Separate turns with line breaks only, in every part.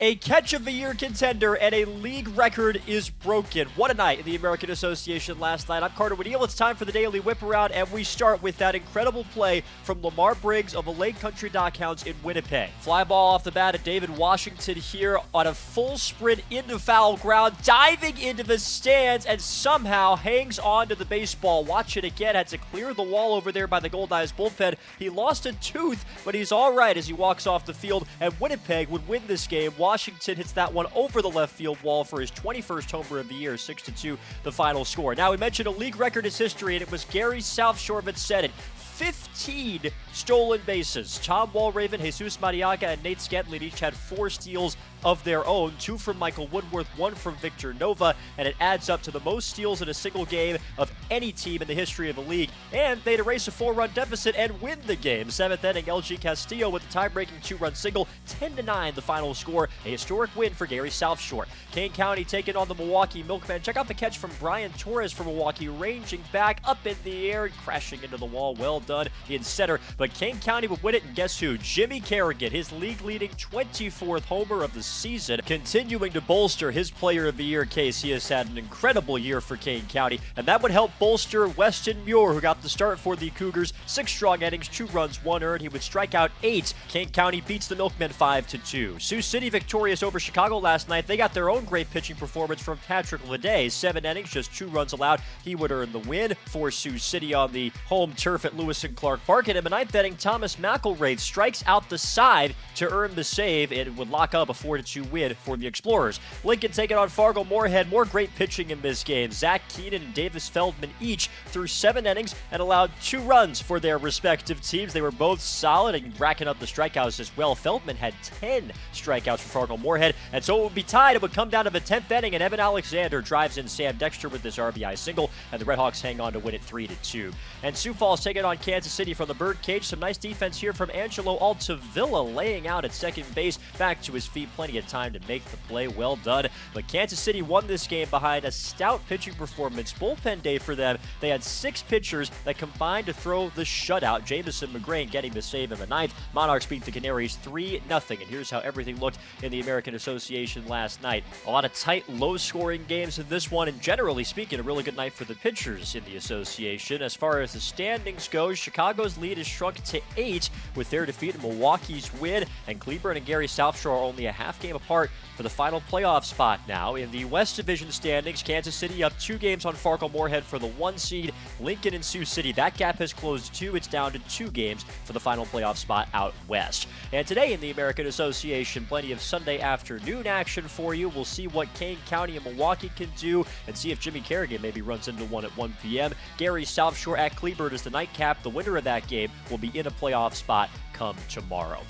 A Catch of the Year contender and a league record is broken. What a night in the American Association last night. I'm Carter Woodiel. It's time for the Daily Whiparound, and we start with that incredible play from Lamar Briggs of the late Country DockHounds in Winnipeg. Fly ball off the bat at David Washington here on a full sprint into foul ground, diving into the stands, and somehow hangs on to the baseball. Watch it again. Had to clear the wall over there by the Goldeyes bullpen. He lost a tooth, but he's all right as he walks off the field, and Winnipeg would win this game. Washington hits that one over the left field wall for his 21st homer of the year, 6-2 the final score. Now, we mentioned a league record is history, and it was Gary South Shore that said it. 15 stolen bases. Tom Walraven, Jesus Mariaga, and Nate Scantlin each had 4 steals of their own, 2 from Michael Woodworth, 1 from Victor Nova, and it adds up to the most steals in a single game of any team in the history of the league, and they'd erase a 4-run deficit and win the game. 7th inning, LG Castillo with a tie-breaking 2-run single, 10-9 the final score, a historic win for Gary South Shore. Kane County taking on the Milwaukee Milkmen. Check out the catch from Brian Torres for Milwaukee, ranging back up in the air and crashing into the wall. Well done in center, but Kane County would win it, and guess who? Jimmy Kerrigan, his league-leading 24th homer of the season, continuing to bolster his Player of the Year case. He has had an incredible year for Kane County, and that would help bolster Weston Muir, who got the start for the Cougars. 6 strong innings, 2 runs, 1 earned. He would strike out 8. Kane County beats the Milkmen 5-2. Sioux City victorious over Chicago last night. They got their own great pitching performance from Patrick Leday. 7 innings, just 2 runs allowed. He would earn the win for Sioux City on the home turf at Lewis and Clark Park. And in the 9th inning, Thomas McElraith strikes out the side to earn the save. It would lock up a 4-2 win for the Explorers. Lincoln taking on Fargo Moorhead. More great pitching in this game. Zach Keenan and Davis Feldman each threw 7 innings and allowed 2 runs for their respective teams. They were both solid and racking up the strikeouts as well. Feldman had 10 strikeouts for Fargo Moorhead, and so it would be tied. It would come down to the 10th inning, and Evan Alexander drives in Sam Dexter with this RBI single, and the Redhawks hang on to win it 3-2. And Sioux Falls taking on Kansas City from the birdcage. Some nice defense here from Angelo Altavilla, laying out at second base, back to his feet. Plenty of time to make the play. Well done. But Kansas City won this game behind a stout pitching performance. Bullpen day for them. They had 6 pitchers that combined to throw the shutout. Jamison McGrain getting the save in the 9th. Monarchs beat the Canaries 3-0. And here's how everything looked in the American Association last night. A lot of tight, low-scoring games in this one, and generally speaking, a really good night for the pitchers in the association. As far as the standings go, Chicago's lead is shrunk to 8 with their defeat and Milwaukee's win, and Cleburne and Gary South Shore are only a half game apart for the final playoff spot now. In the West Division standings, Kansas City up 2 games on Fargo Moorhead for the 1 seed. Lincoln and Sioux City, that gap has closed 2. It's down to 2 games for the final playoff spot out west. And today in the American Association, plenty of Sunday afternoon action for you. We'll see what Kane County and Milwaukee can do, and see if Jimmy Kerrigan maybe runs into one at 1 p.m. Gary South Shore at Cleburne is the nightcap. The winner of that game will be in a playoff spot come tomorrow.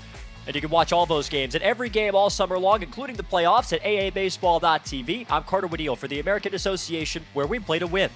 And you can watch all those games and every game all summer long, including the playoffs, at aabaseball.tv. I'm Carter Woodiel for the American Association, where we play to win.